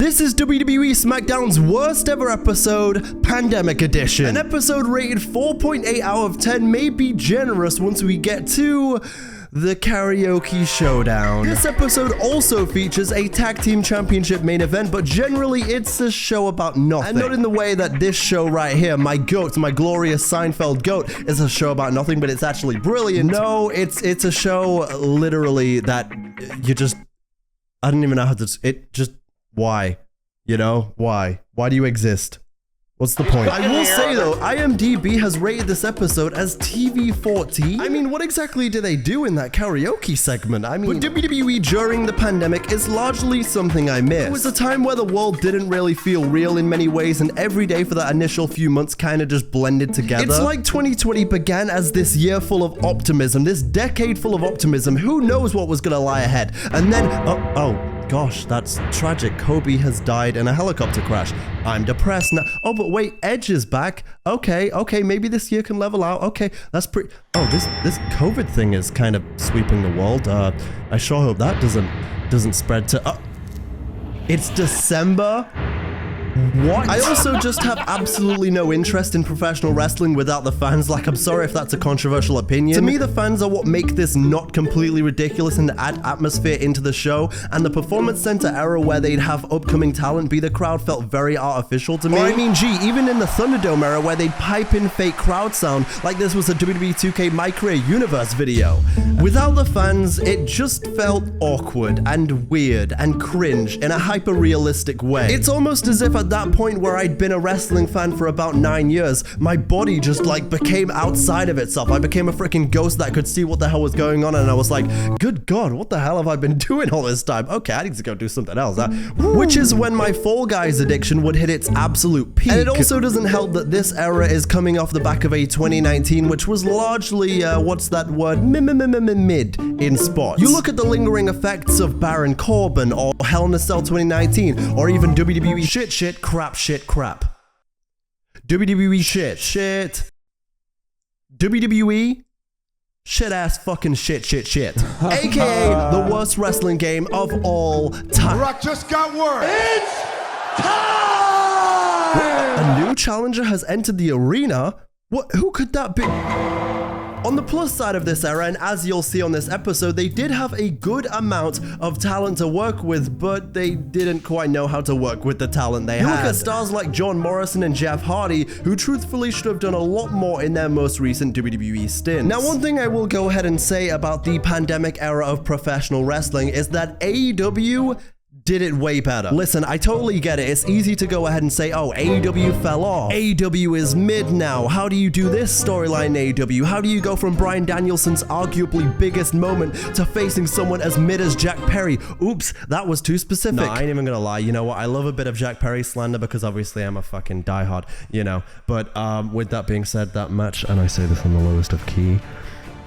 This is WWE Smackdown's worst ever episode, Pandemic Edition. An episode rated 4.8 out of 10 may be generous once we get to the karaoke showdown. This episode also features a tag team championship main event, but generally it's a show about nothing. And not in the way that this show right here, my goat, my glorious Seinfeld goat, is a show about nothing, but it's actually brilliant. No, it's a show literally that you just, I don't even know how to, why? You know, why? Why do you exist? What's the point? I will say though, IMDb has rated this episode as TV-14. I mean, what exactly do they do in that karaoke segment? I mean, but WWE during the pandemic is largely something I miss. It was a time where the world didn't really feel real in many ways, and every day for that initial few months kind of just blended together. It's like 2020 began as this year full of optimism, this decade full of optimism. Who knows what was gonna lie ahead? And then, gosh, that's tragic. Kobe has died in a helicopter crash. I'm depressed now. Oh, but wait, Edge is back. Okay, maybe this year can level out. Okay, that's pretty. Oh, this COVID thing is kind of sweeping the world. I sure hope that doesn't spread to. It's December. What? I also just have absolutely no interest in professional wrestling without the fans. Like, I'm sorry if that's a controversial opinion. To me, the fans are what make this not completely ridiculous and add atmosphere into the show. And the Performance Center era where they'd have upcoming talent be the crowd felt very artificial to me. Or, I mean, gee, even in the Thunderdome era where they'd pipe in fake crowd sound like this was a WWE 2K My Career Universe video. Without the fans, it just felt awkward and weird and cringe in a hyper-realistic way. It's almost as if at that point where I'd been a wrestling fan for about 9 years, my body just like became outside of itself. I became a freaking ghost that could see what the hell was going on, and I was like, good God, what the hell have I been doing all this time? Okay, I need to go do something else. Which is when my Fall Guys addiction would hit its absolute peak. And it also doesn't help that this era is coming off the back of a 2019, which was largely, what's that word? Mid in spots. You look at the lingering effects of Baron Corbin or Hell in a Cell 2019, or even WWE shit, crap. WWE shit. WWE shit ass fucking shit. AKA the worst wrestling game of all time. Rock just got word. It's time! What? A new challenger has entered the arena? What? Who could that be? On the plus side of this era, and as you'll see on this episode, they did have a good amount of talent to work with, but they didn't quite know how to work with the talent they had. You look at stars like John Morrison and Jeff Hardy, who truthfully should have done a lot more in their most recent WWE stints. Now, one thing I will go ahead and say about the pandemic era of professional wrestling is that AEW did it way better. Listen, I totally get it. It's easy to go ahead and say, oh, AEW fell off. AEW is mid now. How do you do this storyline in AEW? How do you go from Bryan Danielson's arguably biggest moment to facing someone as mid as Jack Perry? Oops, that was too specific. No, I ain't even gonna lie. You know what? I love a bit of Jack Perry slander because obviously I'm a fucking diehard, you know. But with that being said, that match, and I say this on the lowest of key,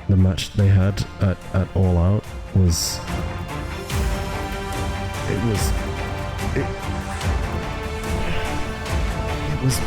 the match they had at All Out was... It was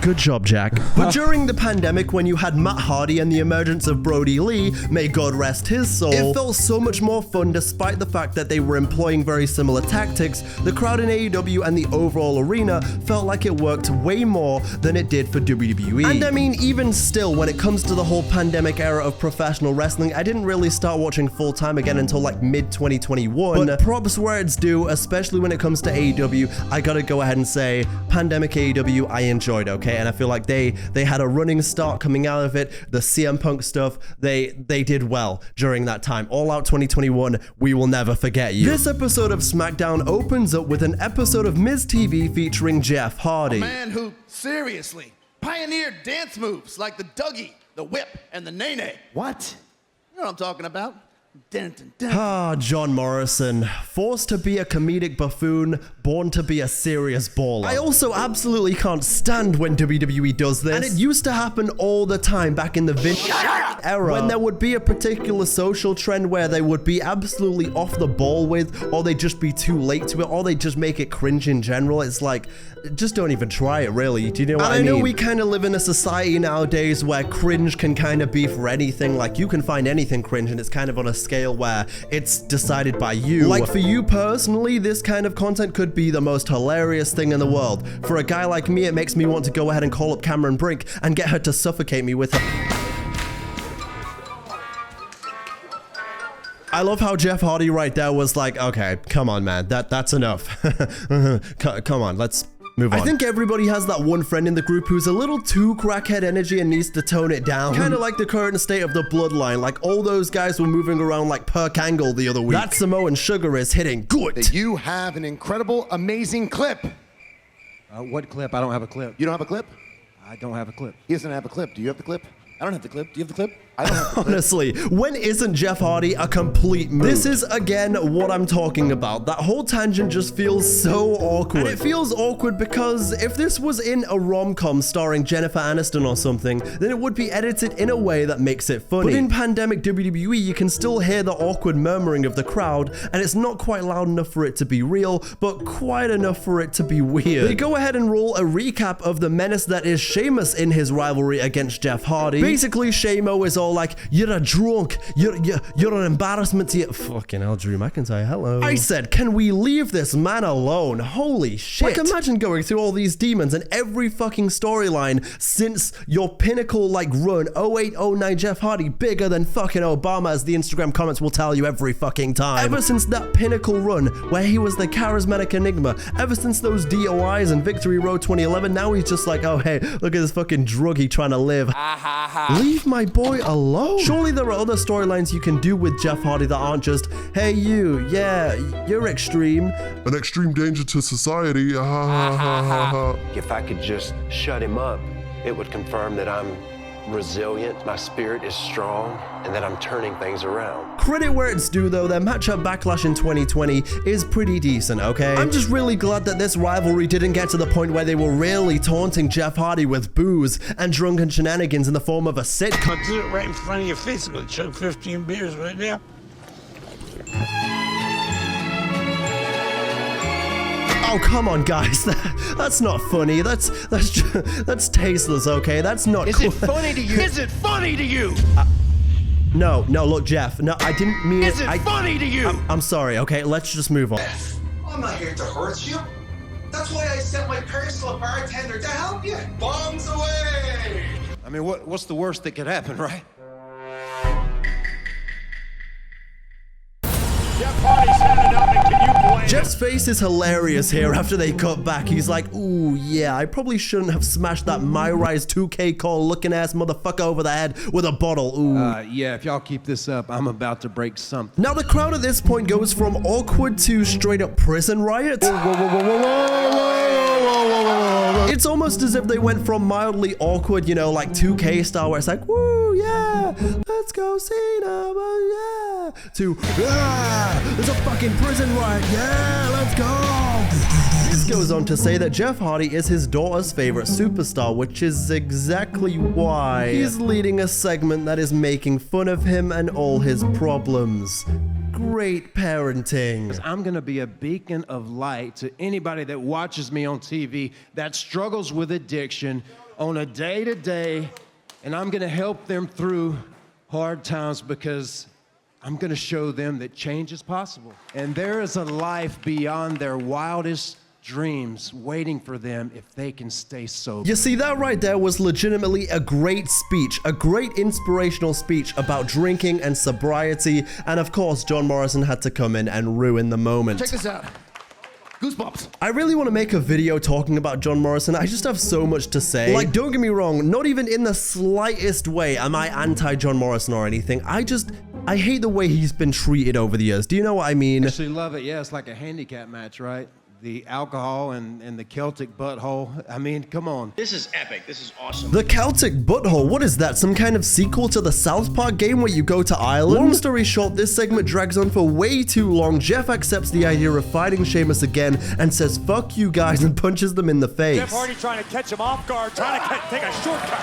good job, Jack. But during the pandemic, when you had Matt Hardy and the emergence of Brody Lee, may God rest his soul, it felt so much more fun despite the fact that they were employing very similar tactics. The crowd in AEW and the overall arena felt like it worked way more than it did for WWE. And I mean, even still, when it comes to the whole pandemic era of professional wrestling, I didn't really start watching full time again until like mid-2021. But props where it's due, especially when it comes to AEW, I gotta go ahead and say, pandemic AEW, I enjoyed, okay? And I feel like they had a running start coming out of it. The CM Punk stuff, they did well during that time. All Out 2021, we will never forget you. This episode of SmackDown opens up with an episode of Miz TV featuring Jeff Hardy. A man who seriously pioneered dance moves like the Dougie, the Whip, and the Nene. What? You know what I'm talking about? Dun, dun, dun. Ah, John Morrison, forced to be a comedic buffoon, born to be a serious baller. I also absolutely can't stand when WWE does this, and it used to happen all the time back in the vintage era, when there would be a particular social trend where they would be absolutely off the ball with, or they'd just be too late to it, or they'd just make it cringe in general. It's like, just don't even try it, really. Do you know what I mean? I know we kind of live in a society nowadays where cringe can kind of be for anything. Like, you can find anything cringe, and it's kind of on a scale where it's decided by you. Like for you personally, this kind of content could be the most hilarious thing in the world. For a guy like me, it makes me want to go ahead and call up Cameron Brink and get her to suffocate me with her. I love how Jeff Hardy right there was like, okay, come on, man, that's enough. Come on, let's move on. I think everybody has that one friend in the group who's a little too crackhead energy and needs to tone it down. Kind of like the current state of the bloodline. Like all those guys were moving around like Perk Angle the other week. That Samoan Sugar is hitting good. You have an incredible, amazing clip. What clip? I don't have a clip. You don't have a clip? I don't have a clip. He doesn't have a clip. Do you have the clip? I don't have the clip. Do you have the clip? I don't have the clip. Honestly, when isn't Jeff Hardy a complete mood? This is, again, what I'm talking about. That whole tangent just feels so awkward. And it feels awkward because if this was in a rom-com starring Jennifer Aniston or something, then it would be edited in a way that makes it funny. But in pandemic WWE, you can still hear the awkward murmuring of the crowd, and it's not quite loud enough for it to be real, but quite enough for it to be weird. They go ahead and roll a recap of the menace that is Sheamus in his rivalry against Jeff Hardy. Basically, Shamo is all like, you're a drunk, you're an embarrassment to you. Fucking hell, Drew McIntyre, hello. I said, can we leave this man alone? Holy shit. Like, imagine going through all these demons and every fucking storyline since your pinnacle, like, run, 0809 Jeff Hardy, bigger than fucking Obama, as the Instagram comments will tell you every fucking time. Ever since that pinnacle run, where he was the charismatic enigma, ever since those DOIs and Victory Road 2011, now he's just like, oh, hey, look at this fucking druggie trying to live. Leave my boy alone. Surely there are other storylines you can do with Jeff Hardy that aren't just, hey you, yeah, you're extreme. An extreme danger to society. If I could just shut him up, it would confirm that I'm resilient, my spirit is strong, and that I'm turning things around. Credit where it's due though, their match at Backlash in 2020 is pretty decent, okay? I'm just really glad that this rivalry didn't get to the point where they were really taunting Jeff Hardy with booze and drunken shenanigans in the form of a sitcom. I'll do it right in front of your face. I'm gonna chug 15 beers right now. Oh, come on, guys. That's not funny. That's tasteless, okay? That's not Is it funny to you? Is it funny to you? No, look, Jeff. No, I didn't mean it. Is it funny to you? I'm sorry, okay? Let's just move on. I'm not here to hurt you. That's why I sent my personal bartender to help you. Bombs away! I mean, what's the worst that could happen, right? Jeff's face is hilarious here after they cut back. He's like, ooh, yeah, I probably shouldn't have smashed that My Rise 2K call looking ass motherfucker over the head with a bottle. Ooh. Yeah, if y'all keep this up, I'm about to break something. Now the crowd at this point goes from awkward to straight up prison riot. It's almost as if they went from mildly awkward, you know, like 2K style, where it's like, woo, yeah, let's go Cena, yeah, to, yeah, there's a fucking prison riot, yeah, let's go. This goes on to say that Jeff Hardy is his daughter's favorite superstar, which is exactly why he's leading a segment that is making fun of him and all his problems. Great parenting. I'm gonna be a beacon of light to anybody that watches me on TV that struggles with addiction on a day-to-day, and I'm gonna help them through hard times because I'm gonna show them that change is possible. And there is a life beyond their wildest dreams waiting for them if they can stay sober. You see, that right there was legitimately a great speech, a great inspirational speech about drinking and sobriety, and of course John Morrison had to come in and ruin the moment. Check this out. Goosebumps. I really want to make a video talking about John Morrison. I just have so much to say. Like, don't get me wrong, not even in the slightest way am I anti-John Morrison or anything. I hate the way he's been treated over the years. Do you know what I mean? I actually love it. Yeah, it's like a handicap match, right? The alcohol and the Celtic butthole. I mean, come on. This is epic. This is awesome. The Celtic butthole. What is that? Some kind of sequel to the South Park game where you go to Ireland? Long story short, this segment drags on for way too long. Jeff accepts the idea of fighting Sheamus again and says, fuck you guys, and punches them in the face. Jeff Hardy trying to catch him off guard, trying to take a shortcut.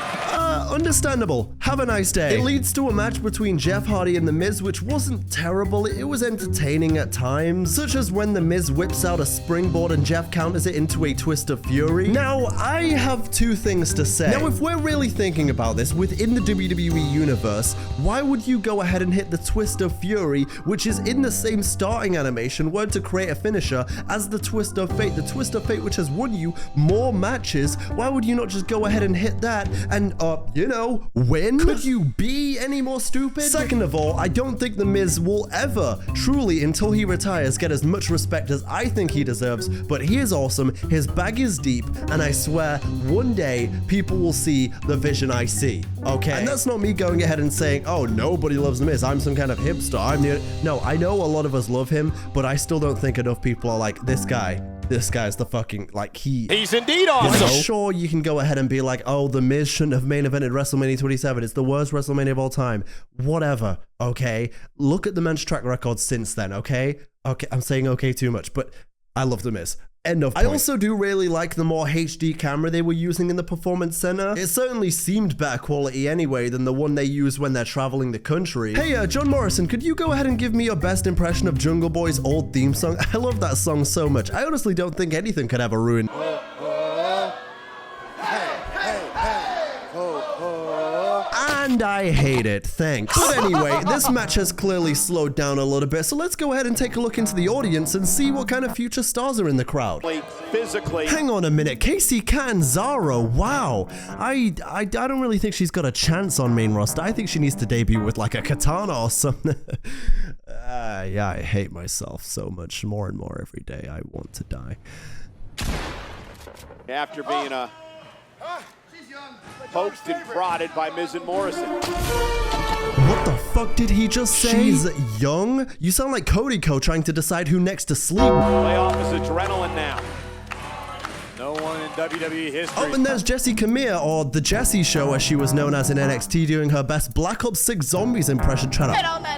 Understandable. Have a nice day. It leads to a match between Jeff Hardy and The Miz, which wasn't terrible. It was entertaining at times, such as when The Miz whips out a springboard springboard and Jeff counters it into a twist of fury. Now, I have two things to say. Now, if we're really thinking about this, within the WWE universe, why would you go ahead and hit the twist of fury, which is in the same starting animation, word to create a finisher, as the twist of fate? The twist of fate, which has won you more matches. Why would you not just go ahead and hit that and, you know, win? Could you be any more stupid? Second of all, I don't think The Miz will ever, truly, until he retires, get as much respect as I think he deserves, but he is awesome, his bag is deep, and I swear, one day, people will see the vision I see, okay? And that's not me going ahead and saying, oh, nobody loves The Miz, I'm some kind of hipster, no, I know a lot of us love him, but I still don't think enough people are like, this guy's the fucking, like, he's indeed awesome. Like, sure, you can go ahead and be like, oh, The Miz shouldn't have main evented WrestleMania 27. It's the worst WrestleMania of all time. Whatever, okay? Look at the men's track record since then, okay? Okay, I'm saying okay too much, but I love The Miz. End of point. I also do really like the more HD camera they were using in the Performance Center. It certainly seemed better quality anyway than the one they use when they're traveling the country. Hey, John Morrison, could you go ahead and give me your best impression of Jungle Boy's old theme song? I love that song so much. I honestly don't think anything could ever ruin. And I hate it, thanks. But anyway, this match has clearly slowed down a little bit, so let's go ahead and take a look into the audience and see what kind of future stars are in the crowd. Physically. Hang on a minute, Casey Catanzaro, wow. I don't really think she's got a chance on main roster. I think she needs to debut with like a katana or something. Yeah, I hate myself so much, more and more every day. I want to die. After being poked and prodded by Miz and Morrison. What the fuck did he just say? She's young? You sound like Cody Co trying to decide who next to sleep. Play off his adrenaline now. No one in WWE history. Oh, and there's Jessie Camille, or The Jessie Show as she was known as in NXT, doing her best Black Ops 6 Zombies impression. Trying to...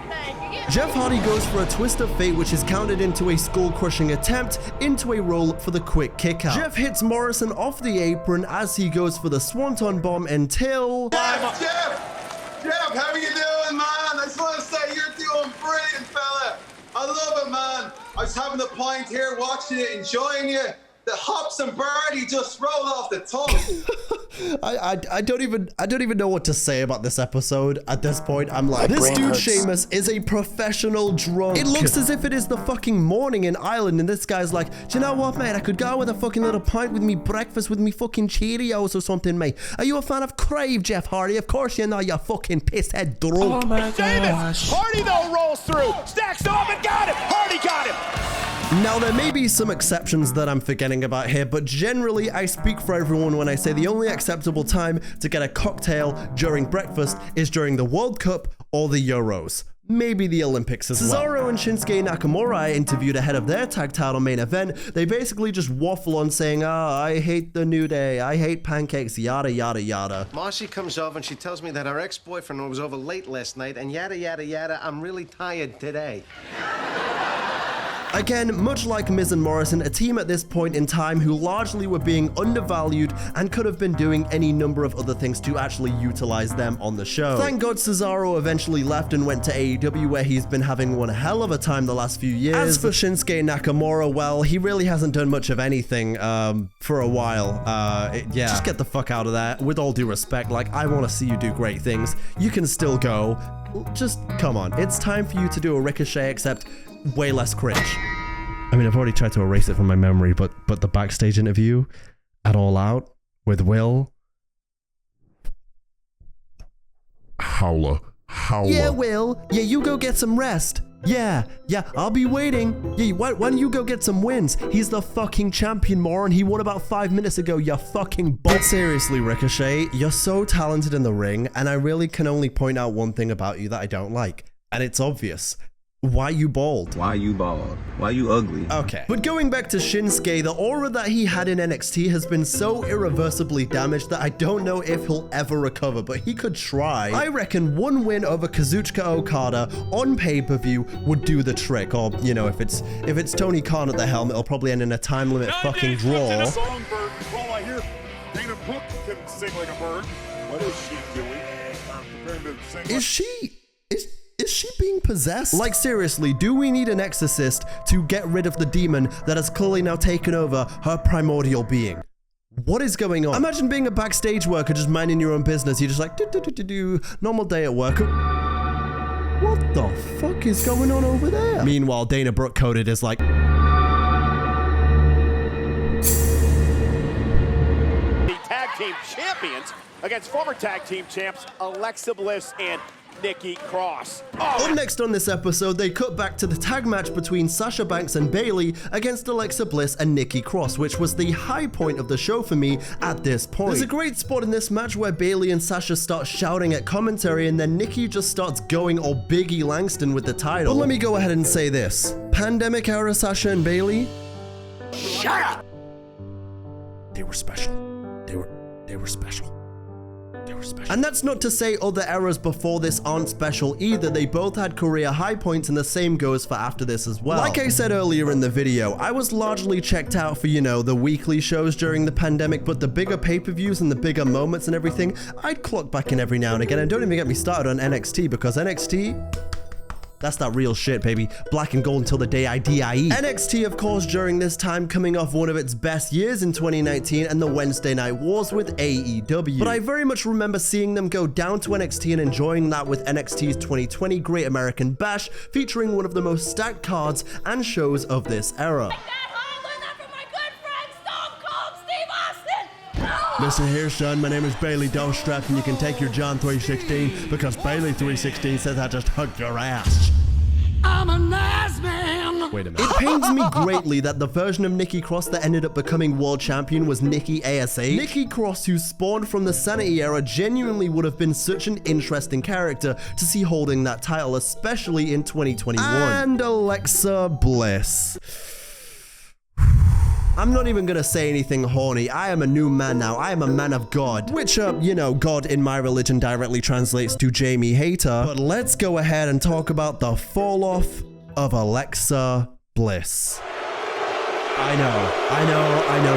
Jeff Hardy goes for a twist of fate, which is counted into a skull-crushing attempt, into a roll for the quick kick-out. Jeff hits Morrison off the apron as he goes for the Swanton Bomb until... Jeff, how are you doing, man? I just want to say you're doing brilliant, fella. I love it, man. I was having a pint here, watching it, enjoying it. The hops and birdie just roll off the tongue. I don't even know what to say about this episode at this point. I'm like, this dude Sheamus is a professional drunk. It looks as if it is the fucking morning in Ireland, and this guy's like, do you know what, mate? I could go with a fucking little pint with me breakfast with me fucking Cheerios or something, mate. Are you a fan of Crave, Jeff Hardy? Of course you know, you fucking pisshead drunk. Oh my gosh. Hardy though rolls through, stacks off and got him. Hardy got him. Now, there may be some exceptions that I'm forgetting about here, but generally I speak for everyone when I say the only acceptable time to get a cocktail during breakfast is during the World Cup or the Euros. Maybe the Olympics as well. Cesaro and Shinsuke Nakamura I interviewed ahead of their tag title main event. They basically just waffle on saying, I hate the New Day, I hate pancakes, yada, yada, yada. Marcy comes over and she tells me that her ex-boyfriend was over late last night and yada, yada, yada, I'm really tired today. Again, much like Miz and Morrison, a team at this point in time who largely were being undervalued and could have been doing any number of other things to actually utilize them on the show. Thank God Cesaro eventually left and went to AEW, where he's been having one hell of a time the last few years. As for Shinsuke Nakamura, well, he really hasn't done much of anything for a while. Yeah, just get the fuck out of there. With all due respect, like, I want to see you do great things. You can still go. Just come on. It's time for you to do a Ricochet, except way less cringe. I mean, I've already tried to erase it from my memory, but the backstage interview at All Out with Will. Howler. Yeah, Will. Yeah, you go get some rest. Yeah, I'll be waiting. Yeah, why don't you go get some wins? He's the fucking champion, moron. He won about 5 minutes ago, you fucking But seriously, Ricochet, you're so talented in the ring, and I really can only point out one thing about you that I don't like. And it's obvious. Why you bald? Why you bald? Why you ugly? Okay. But going back to Shinsuke, the aura that he had in NXT has been so irreversibly damaged that I don't know if he'll ever recover, but he could try. I reckon one win over Kazuchika Okada on pay-per-view would do the trick. Or, you know, if it's Tony Khan at the helm, it'll probably end in a time limit fucking draw. Songbird. All I hear, Dana Brooke can sing like a bird. What is she doing? Is she she being possessed? Like seriously, do we need an exorcist to get rid of the demon that has clearly now taken over her primordial being? What is going on? Imagine being a backstage worker just minding your own business. You're just like, normal day at work. What the fuck is going on over there? Meanwhile, Dana Brooke coded is like... The tag team champions against former tag team champs Alexa Bliss and Nikki Cross. Up next on this episode, they cut back to the tag match between Sasha Banks and Bayley against Alexa Bliss and Nikki Cross, which was the high point of the show for me at this point. There's a great spot in this match where Bayley and Sasha start shouting at commentary, and then Nikki just starts going all Biggie Langston with the title. But let me go ahead and say this. Pandemic era Sasha and Bayley, shut up! They were special. They were special. And that's not to say other eras before this aren't special either. They both had career high points, and the same goes for after this as well. Like I said earlier in the video, I was largely checked out for, you know, the weekly shows during the pandemic, but the bigger pay-per-views and the bigger moments and everything, I'd clock back in every now and again. And don't even get me started on NXT, because NXT... that's that real shit, baby. Black and gold until the day I die. NXT, of course, during this time coming off one of its best years in 2019 and the Wednesday Night Wars with AEW. But I very much remember seeing them go down to NXT and enjoying that with NXT's 2020 Great American Bash, featuring one of the most stacked cards and shows of this era. Listen here, son, my name is Bayley Dostrap, and you can take your John 3:16 because Bayley 3:16 says I just hugged your ass. I'm a nice man. Wait a minute. It pains me greatly that the version of Nikki Cross that ended up becoming world champion was Nikki ASH. Nikki Cross, who spawned from the Sanity era, genuinely would have been such an interesting character to see holding that title, especially in 2021. And Alexa Bliss. I'm not even gonna say anything horny. I am a new man now. I am a man of God. Which, you know, God in my religion directly translates to Jamie Hater. But let's go ahead and talk about the fall off of Alexa Bliss. I know,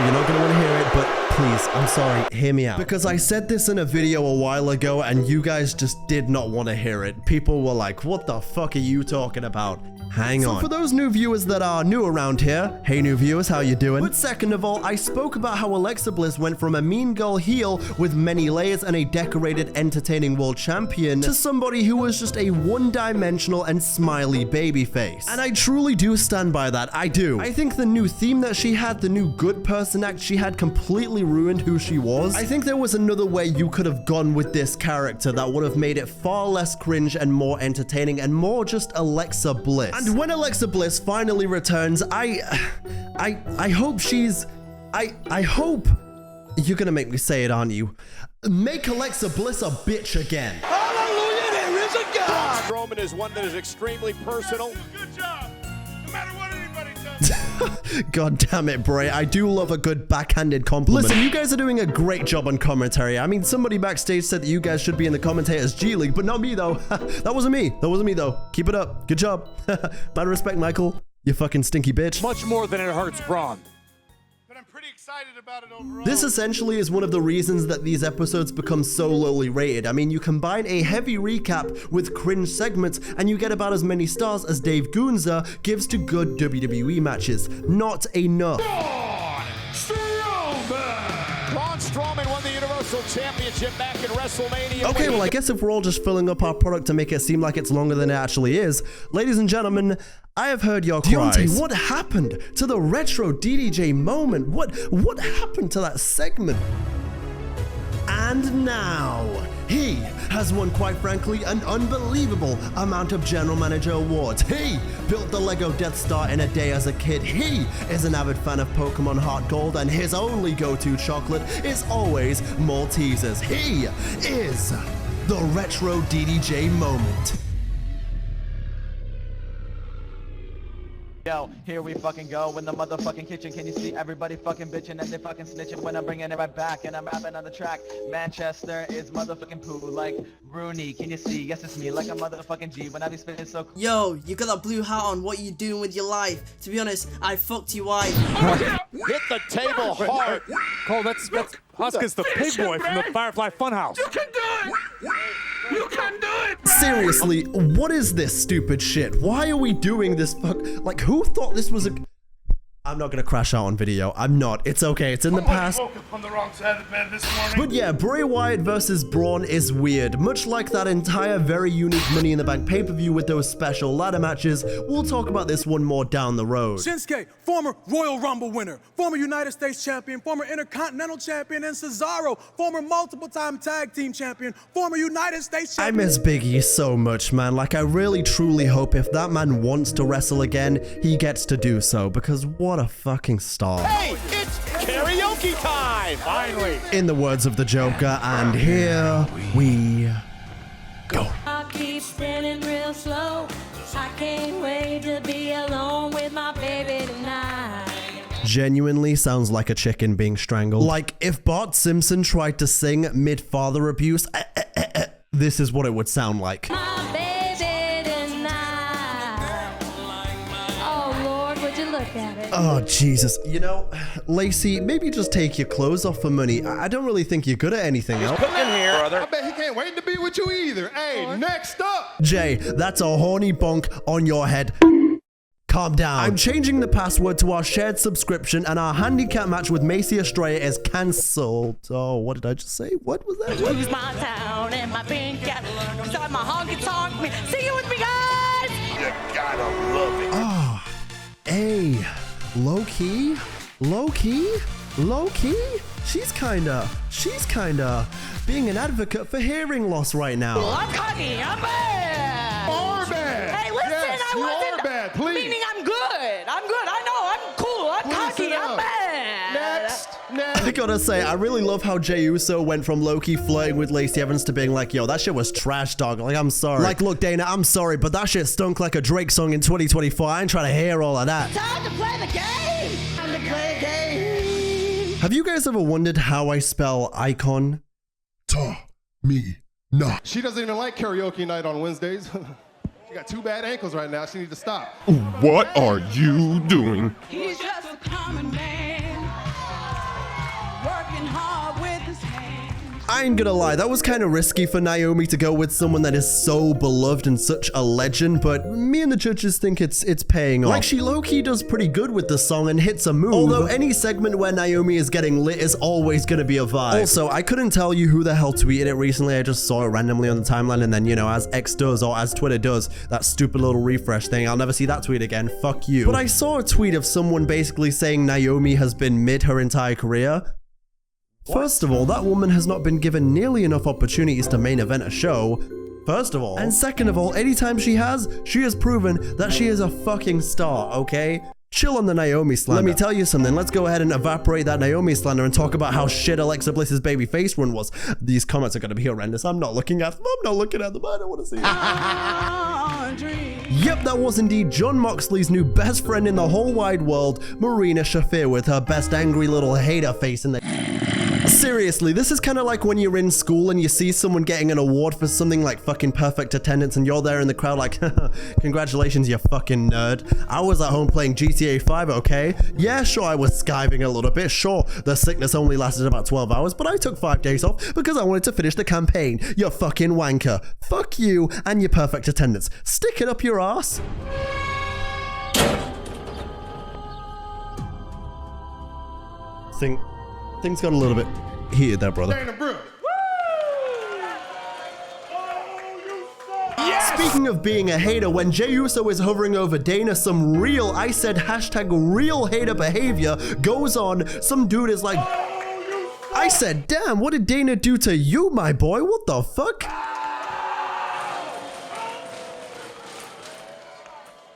you're not gonna wanna hear it, but please, I'm sorry, hear me out. Because I said this in a video a while ago and you guys just did not want to hear it. People were like, what the fuck are you talking about? Hang on. So for those new viewers that are new around here, hey new viewers, how you doing? But second of all, I spoke about how Alexa Bliss went from a mean girl heel with many layers and a decorated, entertaining world champion to somebody who was just a one-dimensional and smiley babyface. And I truly do stand by that, I do. I think the new theme that she had, the new good person act she had, completely ruined who she was. I think there was another way you could have gone with this character that would have made it far less cringe and more entertaining and more just Alexa Bliss. And when Alexa Bliss finally returns, I hope she's... I hope... You're gonna make me say it, aren't you? Make Alexa Bliss a bitch again. Hallelujah, there is a God! Strowman is one that is extremely personal. Good job. No matter what anybody does. God damn it, Bray. I do love a good backhanded compliment. Listen, you guys are doing a great job on commentary. I mean, somebody backstage said that you guys should be in the commentators G League, but not me, though. That wasn't me. That wasn't me, though. Keep it up. Good job. Mad respect, Michael. You fucking stinky bitch. Much more than it hurts Braun. But I'm pretty excited about it overall. This essentially is one of the reasons that these episodes become so lowly rated. I mean, you combine a heavy recap with cringe segments, and you get about as many stars as Dave Goonza gives to good WWE matches. Not enough. Braun Strowman won the Universal Championship back in WrestleMania. Okay, well, I guess if we're all just filling up our product to make it seem like it's longer than it actually is, ladies and gentlemen, I have heard your cries. Deonte, what happened to the retro DDJ moment? What happened to that segment? And now, he has won, quite frankly, an unbelievable amount of General Manager awards. He built the Lego Death Star in a day as a kid. He is an avid fan of Pokemon Heart Gold, and his only go-to chocolate is always Maltesers. He is the retro DDJ moment. Yo, here we fucking go in the motherfucking kitchen. Can you see everybody fucking bitching and they fucking snitching when I'm bringing it right back and I'm rapping on the track? Manchester is motherfucking poo like Rooney. Can you see? Yes, it's me like a motherfucking G when I be spitting so cool. Yo, you got that blue hat on. What are you doing with your life? To be honest, I fucked your wife. Hit the table hard. Cole, that's Husk is the pig boy from the Firefly Funhouse. You can do it. You can do it! Seriously, what is this stupid shit? Why are we doing this like, who thought this was a... I'm not gonna crash out on video. I'm not. It's okay. It's in the past. Woke up on the wrong side of the bed this morning. But yeah, Bray Wyatt versus Braun is weird. Much like that entire very unique Money in the Bank pay-per-view with those special ladder matches. We'll talk about this one more down the road. Shinsuke, former Royal Rumble winner, former United States champion, former Intercontinental champion, and Cesaro, former multiple-time tag team champion, former United States champion. I miss Big E so much, man. Like, I really truly hope if that man wants to wrestle again, he gets to do so, because what a fucking star. Hey, it's karaoke time! Finally! In the words of the Joker, and here we go. I keep spinning real slow. I can't wait to be alone with my baby tonight. Genuinely sounds like a chicken being strangled. Like, if Bart Simpson tried to sing mid-father abuse, this is what it would sound like. My baby tonight. Oh Lord, would you look at it? Oh, Jesus. You know, Lacey, maybe just take your clothes off for money. I don't really think you're good at anything else. Cooking here, brother. I bet he can't wait to be with you either. Hey, next up. Jay, that's a horny bonk on your head. Calm down. I'm changing the password to our shared subscription, and our handicap match with Macy Estrella is cancelled. Oh, what did I just say? What was that? Who's my town and my pink cat? Inside my honky tonk. Sing it with me, guys! You gotta love it. Oh, hey, low key. She's kinda being an advocate for hearing loss right now. Well, I'm cocky. I'm bad. Are bad. Hey, listen, yes, I wasn't bad. Please. meaning I'm good. I know. I'm cool. I'm cocky. I'm bad. Next. I gotta say, I really love how Jey Uso went from low-key flirting with Lacey Evans to being like, yo, that shit was trash, dog. Like, I'm sorry. Like, look, Dana, I'm sorry, but that shit stunk like a Drake song in 2024. I ain't trying to hear all of that. Time to play the game. Time to play a game. Have you guys ever wondered how I spell icon? Me. Nah. She doesn't even like karaoke night on Wednesdays. She got 2 bad ankles right now. She needs to stop. What are you doing? He's just a common man, working hard with his hands. I ain't gonna lie, that was kind of risky for Naomi to go with someone that is so beloved and such a legend, but me and the judges think it's paying off. Like, she low-key does pretty good with the song and hits a move. Although any segment where Naomi is getting lit is always gonna be a vibe. Also, I couldn't tell you who the hell tweeted it recently. I just saw it randomly on the timeline, and then, you know, as X does or as Twitter does, that stupid little refresh thing, I'll never see that tweet again. Fuck you. But I saw a tweet of someone basically saying Naomi has been mid her entire career. First of all, that woman has not been given nearly enough opportunities to main event a show. First of all. And second of all, anytime she has proven that she is a fucking star, okay? Chill on the Naomi slander. Let me tell you something. Let's go ahead and evaporate that Naomi slander and talk about how shit Alexa Bliss's baby face run was. These comments are going to be horrendous. I'm not looking at them. I don't want to see them. Yep, that was indeed Jon Moxley's new best friend in the whole wide world, Marina Shafir, with her best angry little hater face in the... Seriously, this is kind of like when you're in school and you see someone getting an award for something like fucking perfect attendance and you're there in the crowd like, congratulations, you fucking nerd. I was at home playing GTA 5, okay? Yeah, sure, I was skiving a little bit. Sure, the sickness only lasted about 12 hours, but I took 5 days off because I wanted to finish the campaign. You fucking wanker. Fuck you and your perfect attendance. Stick it up your ass. Things got a little bit heated there, brother. Speaking of being a hater, when Jey Uso is hovering over Dana, some real, I said hashtag real hater behavior goes on. Some dude is like, I said, damn, what did Dana do to you, my boy? What the fuck?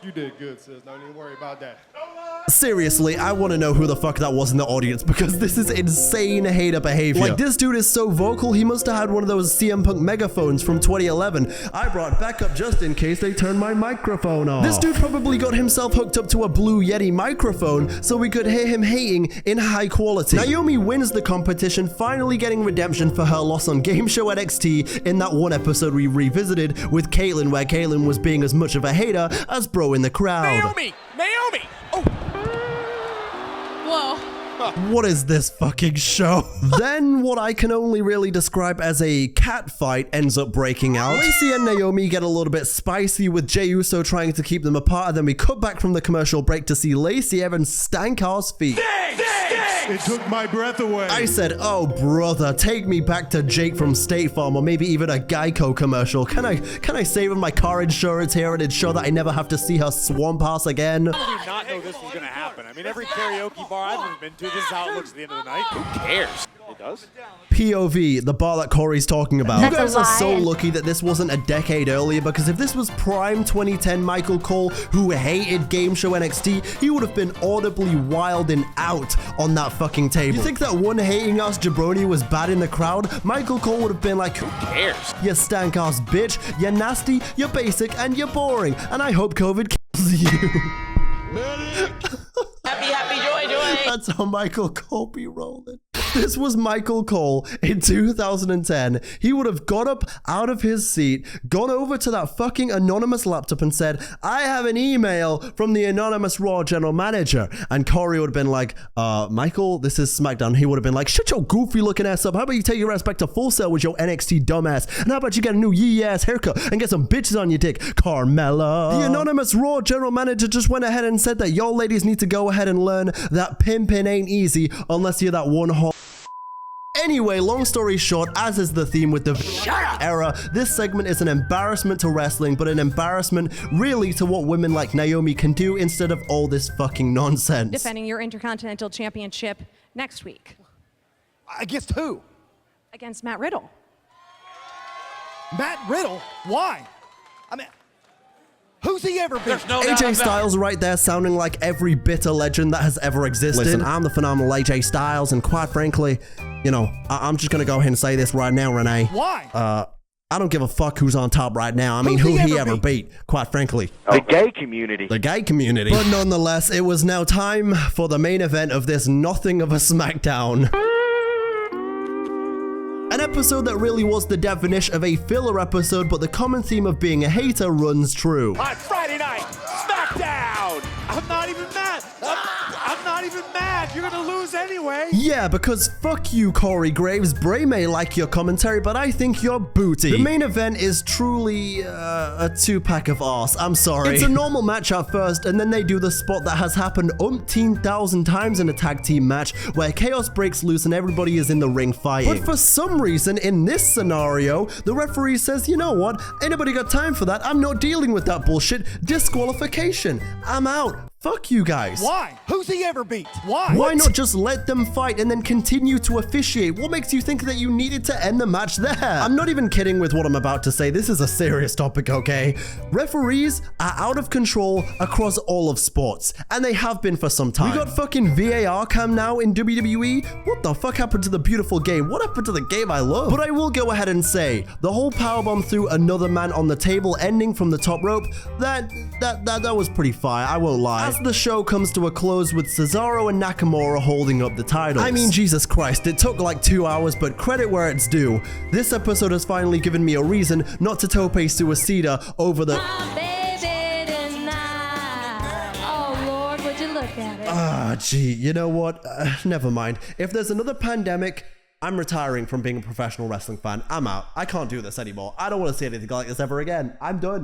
You did good, sis. Don't even worry about that. Seriously, I want to know who the fuck that was in the audience because this is insane hater behavior. Like, this dude is so vocal, he must have had one of those CM Punk megaphones from 2011. I brought backup just in case they turned my microphone off. This dude probably got himself hooked up to a Blue Yeti microphone so we could hear him hating in high quality. Naomi wins the competition, finally getting redemption for her loss on Game Show NXT in that one episode we revisited with Caitlyn, where Caitlyn was being as much of a hater as Bro in the crowd. Naomi! Oh! Whoa. What is this fucking show? Then what I can only really describe as a cat fight ends up breaking out. Lacey and Naomi get a little bit spicy with Jey Uso trying to keep them apart, and then we cut back from the commercial break to see Lacey Evans stank ass feet. It took my breath away. I said, oh brother, take me back to Jake from State Farm or maybe even a Geico commercial. Can I save my car insurance here and ensure that I never have to see her swamp ass again? How did we not know this was going to happen? I mean, every karaoke bar I've ever been to, this is how it looks at the end of the night. Who cares? It does. POV, the bar that Corey's talking about. That's you guys a are so lie. lucky that this wasn't a decade earlier, because if this was prime 2010 Michael Cole, who hated game show NXT, he would have been audibly wilding out on that fucking table. You think that one hating ass jabroni was bad in the crowd? Michael Cole would have been like, who cares? You stank ass bitch, you're nasty, you're basic, and you're boring, and I hope COVID kills you. Happy, joy. That's how Michael Cole be rolling. This was Michael Cole in 2010. He would have got up out of his seat, gone over to that fucking anonymous laptop and said, I have an email from the anonymous Raw general manager. And Corey would have been like, Michael, this is SmackDown. He would have been like, shut your goofy looking ass up. How about you take your ass back to Full Sail with your NXT dumbass? And how about you get a new yee ass haircut and get some bitches on your dick, Carmella? The anonymous Raw general manager just went ahead and said that y'all ladies need to go ahead and learn that pimping ain't easy unless you're that one hot. Anyway, long story short, as is the theme with the era, this segment is an embarrassment to wrestling, but an embarrassment really to what women like Naomi can do instead of all this fucking nonsense. Defending your Intercontinental Championship next week. Against who? Against Matt Riddle. Matt Riddle? Why? I mean, who's he ever been? AJ Styles right there sounding like every bitter legend that has ever existed. Listen, I'm the phenomenal AJ Styles, and quite frankly, you know, I'm just gonna go ahead and say this right now, Renee. Why? I don't give a fuck who's on top right now. I mean, who he ever beat, quite frankly. The gay community. The gay community. But nonetheless, it was now time for the main event of this nothing of a SmackDown. An episode that really was the definition of a filler episode, but the common theme of being a hater runs true. On Friday night, SmackDown! I'm not even mad. I'm not even mad. You're going to lose anyway. Yeah, because fuck you, Corey Graves. Bray may like your commentary, but I think you're booty. The main event is truly a two-pack of arse. I'm sorry. It's a normal match at first, and then they do the spot that has happened umpteen thousand times in a tag team match, where chaos breaks loose and everybody is in the ring fighting. But for some reason, in this scenario, the referee says, you know what? Anybody got time for that? I'm not dealing with that bullshit. Disqualification. I'm out. Fuck you guys. Why? Who's he ever beat? Why? Why not just let them fight and then continue to officiate? What makes you think that you needed to end the match there? I'm not even kidding with what I'm about to say. This is a serious topic, okay? Referees are out of control across all of sports, and they have been for some time. We got fucking VAR cam now in WWE. What the fuck happened to the beautiful game? What happened to the game I love? But I will go ahead and say, the whole powerbomb through another man on the table ending from the top rope, that was pretty fire, I won't lie. As the show comes to a close with Cesaro and Nakamura holding up the titles. I mean, Jesus Christ, it took like 2 hours, but credit where it's due. This episode has finally given me a reason not to tope suicida over the... Oh Lord, would you look at it? Gee, you know what? Never mind. If there's another pandemic, I'm retiring from being a professional wrestling fan. I'm out. I can't do this anymore. I don't want to see anything like this ever again. I'm done.